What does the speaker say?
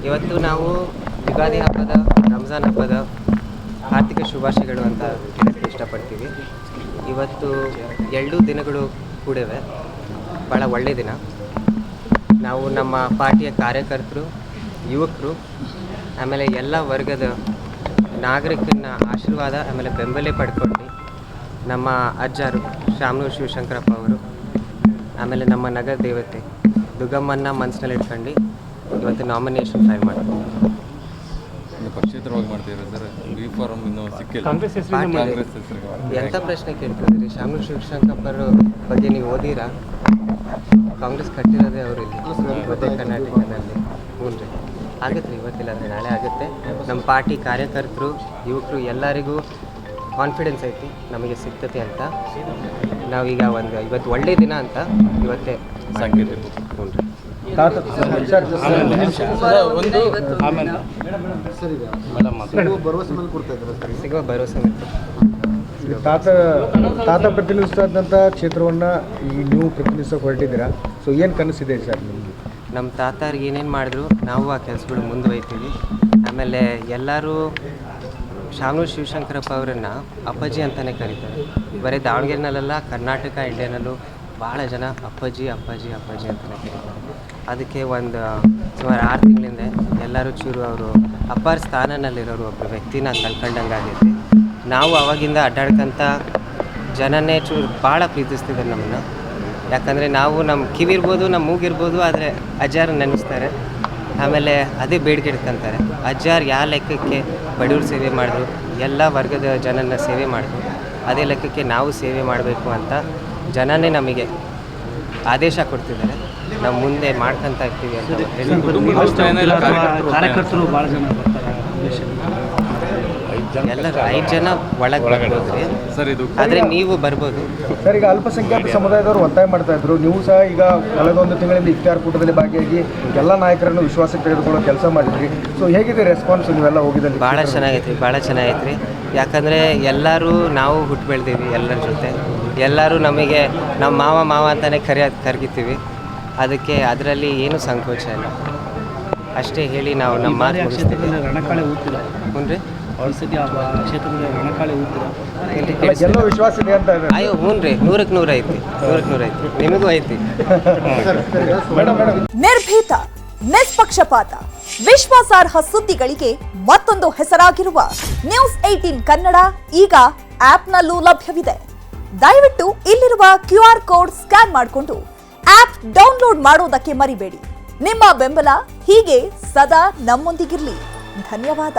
ಇವತ್ತು ನಾವು ಯುಗಾದಿ ಹಬ್ಬದ, ರಂಜಾನ್ ಹಬ್ಬದ ಆರ್ಥಿಕ ಶುಭಾಶಯಗಳು ಅಂತ ಹೇಳಕ್ಕೆ ಇಷ್ಟಪಡ್ತೀವಿ. ಇವತ್ತು 2 ದಿನಗಳು ಕೂಡಿವೆ, ಭಾಳ ಒಳ್ಳೆಯ ದಿನ. ನಾವು ನಮ್ಮ ಪಾರ್ಟಿಯ ಕಾರ್ಯಕರ್ತರು, ಯುವಕರು, ಆಮೇಲೆ ಎಲ್ಲ ವರ್ಗದ ನಾಗರಿಕನ ಆಶೀರ್ವಾದ ಆಮೇಲೆ ಬೆಂಬಲ ಪಡ್ಕೊಂಡು ನಮ್ಮ ಅಜ್ಜರು ಶಾಮನೂರು ಶಿವಶಂಕರಪ್ಪ ಅವರು, ಆಮೇಲೆ ನಮ್ಮ ನಗರ ದೇವತೆ ದುರ್ಗಮ್ಮನ ಮನಸ್ಸಿನಲ್ಲಿ ಇಟ್ಕೊಂಡು ಇವತ್ತು ನಾಮಿನೇಷನ್ ಫೈಲ್ ಮಾಡ್ತೀವಿ. ಪಕ್ಷೇತರವಾಗಿ ಮಾಡ್ತೀರಾ ಸರ್? ಬಿ ಫಾರಂ ಇನ್ನೂ ಸಿಕ್ಕಿಲ್ಲ. ಎಂಥ ಪ್ರಶ್ನೆ ಕೇಳ್ತಿದ್ದೀರಿ? ಶಾಮನೂರು ಶಿವಶಂಕರಪ್ಪರ ಬಗ್ಗೆ ನೀವು ಓದಿರಾ? ಕಾಂಗ್ರೆಸ್ ಕಟ್ಟಿರೋದೇ ಅವರಿಲ್ಲಿ ಮಧ್ಯ ಕರ್ನಾಟಕದಲ್ಲಿ. ಹ್ಞೂ ರೀ, ಆಗುತ್ತೆ ರೀ. ಇವತ್ತಿಲ್ಲ ಅಂದರೆ ನಾಳೆ ಆಗುತ್ತೆ. ನಮ್ಮ ಪಾರ್ಟಿ ಕಾರ್ಯಕರ್ತರು, ಯುವಕರು ಎಲ್ಲರಿಗೂ ಕಾನ್ಫಿಡೆನ್ಸ್ ಐತಿ ನಮಗೆ ಸಿಗ್ತತೆ ಅಂತ. ನಾವೀಗ ಇವತ್ತು ಒಳ್ಳೆಯ ದಿನ ಅಂತ ಇವತ್ತೇ ಸಂಕೇತ. ಹ್ಞೂ ರೀ. ಸಿಗುವ ಭರವಸೆ ತಾತ ಪ್ರತಿನಿಧಿಸಿದಂಥ ಕ್ಷೇತ್ರವನ್ನು ಈ ನೀವು ಪ್ರತಿನಿಧಿಸೋಕೆ ಹೊರಟಿದ್ದೀರಾ. ಸೊ ಏನು ಕನಸಿದೆ ಸರ್ ನಿಮಗೆ? ನಮ್ಮ ತಾತಾರಿಗೆ ಏನೇನು ಮಾಡಿದ್ರು ನಾವು ಆ ಕೆಲಸಗಳು ಮುಂದುವರಿತೀವಿ. ಆಮೇಲೆ ಎಲ್ಲರೂ ಶಾಮನೂರು ಶಿವಶಂಕರಪ್ಪ ಅವರನ್ನು ಅಪ್ಪಾಜಿ ಅಂತಲೇ ಕರೀತಾರೆ. ಬರೀ ದಾವಣಗೆರೆನಲ್ಲೆಲ್ಲ, ಕರ್ನಾಟಕ ಇಂಡಿಯಾನಲ್ಲೂ ಭಾಳ ಜನ ಅಪ್ಪಾಜಿ ಅಪ್ಪಾಜಿ ಅಪ್ಪಾಜಿ ಅಂತಲೇ ಕರೀತಾರೆ. ಅದಕ್ಕೆ ಸುಮಾರು 6 ತಿಂಗಳಿಂದ ಎಲ್ಲರೂ ಚೂರು ಅವರು ಅಪ್ಪಾರ ಸ್ಥಾನದಲ್ಲಿರೋರು ಒಬ್ಬರು ವ್ಯಕ್ತಿನ ಕಳ್ಕೊಂಡಂಗೆ ಆಗೈತಿ. ನಾವು ಅವಾಗಿಂದ ಅಡ್ಡಾಡ್ಕೊಂತ ಜನನೇ ಚೂರು ಭಾಳ ಪ್ರೀತಿಸ್ತಿದ್ದಾರೆ ನಮ್ಮನ್ನು. ಯಾಕಂದರೆ ನಾವು ನಮ್ಮ ಕಿವಿರ್ಬೋದು, ನಮ್ಮ ಮೂಗಿರ್ಬೋದು, ಆದರೆ ಅಜ್ಜಾರು ನೆನೆಸ್ತಾರೆ. ಆಮೇಲೆ ಅದೇ ಬೇಡಿಕೆ ಇಡ್ಕೊಂತಾರೆ. ಅಜ್ಜಾರು ಯಾವ ಲೆಕ್ಕಕ್ಕೆ ಬಡವ್ರ ಸೇವೆ ಮಾಡಿದ್ರು, ಎಲ್ಲ ವರ್ಗದ ಜನನ ಸೇವೆ ಮಾಡಿದ್ರು, ಅದೇ ಲೆಕ್ಕಕ್ಕೆ ನಾವು ಸೇವೆ ಮಾಡಬೇಕು ಅಂತ ಜನನೇ ನಮಗೆ ಆದೇಶ ಕೊಡ್ತಿದ್ದಾರೆ. ನಾವು ಮುಂದೆ ಮಾಡ್ಕೊತ ಇರ್ತೀವಿ ಅಂತ ಕಾರ್ಯಕರ್ತರು ಭಾಳ ಜನ ಎಲ್ಲರೂ 5 ಜನ ಒಳಗೆ ಬರ್ಬೋದ್ರಿ ಸರ್. ಇದು ಆದರೆ ನೀವು ಬರ್ಬೋದು ಸರ್. ಈಗ ಅಲ್ಪಸಂಖ್ಯಾತ ಸಮುದಾಯದವರು ಒತ್ತಾಯ ಮಾಡ್ತಾ ಇದ್ರು, ನೀವು ಸಹ ಈಗ ಕಳೆದ 1 ತಿಂಗಳಿಂದ ಇಫ್ತಾರ್ ಕೂಟದಲ್ಲಿ ಭಾಗಿಯಾಗಿ ಎಲ್ಲ ನಾಯಕರನ್ನು ವಿಶ್ವಾಸಕ್ಕೆ ತೆಗೆದುಕೊಳ್ಳೋ ಕೆಲಸ ಮಾಡಿದ್ರಿ. ಸೊ ಹೇಗಿದೆ ರೆಸ್ಪಾನ್ಸ್ ನೀವೆಲ್ಲ ಹೋಗಿದಲ್ಲಿ? ಭಾಳ ಚೆನ್ನಾಗೈತೆ ರೀ. ಯಾಕಂದರೆ ಎಲ್ಲರೂ ನಾವು ಹುಟ್ಟು ಬೆಳೆದೀವಿ ಎಲ್ಲರ ಜೊತೆ. ಎಲ್ಲರೂ ನಮಗೆ ನಮ್ಮ ಮಾವ ಅಂತಲೇ ಕರ್ಗಿತೀವಿ. ಅದಕ್ಕೆ ಅದರಲ್ಲಿ ಏನೂ ಸಂಕೋಚ ಇಲ್ಲ. ಅಷ್ಟೇ ಹೇಳಿ ನಾವು ನಮ್ಮ ಮಾತು ಮುಗಿಸ್ತೀವಿ. ರಣಕಾಳೆ ಊದ್ತಿಲ್ಲ. ಹ್ಞೂ ರೀ, ಔಷಧಿ ಕ್ಷೇತ್ರದಲ್ಲಿ ರಣಕಾಳೆ ಊದ್ತಿಲ್ಲ. ಎಲ್ಲೋ ವಿಶ್ವಾಸ ಇದೆ ಅಂತ. ಅಯ್ಯೋ ಹ್ಞೂ ರೀ, 100% ಐತಿ. ನಿಮಗೂ ಐತಿ. ನಿರ್ಭೀತ, ನಿಷ್ಪಕ್ಷಪಾತ, ವಿಶ್ವಾಸಾರ್ಹ ಸುದ್ದಿಗಳಿಗೆ ಮತ್ತೊಂದು ಹೆಸರಾಗಿರುವ ನ್ಯೂಸ್ 18 ಕನ್ನಡ ಈಗ ಆಪ್ನಲ್ಲೂ ಲಭ್ಯವಿದೆ. ದಯವಿಟ್ಟು ಇಲ್ಲಿರುವ QR ಕೋಡ್ ಸ್ಕ್ಯಾನ್ ಮಾಡಿಕೊಂಡು ಆಪ್ ಡೌನ್ಲೋಡ್ ಮಾಡೋದಕ್ಕೆ ಮರಿಬೇಡಿ. ನಿಮ್ಮ ಬೆಂಬಲ ಹೀಗೆ ಸದಾ ನಮ್ಮೊಂದಿಗಿರಲಿ. ಧನ್ಯವಾದ.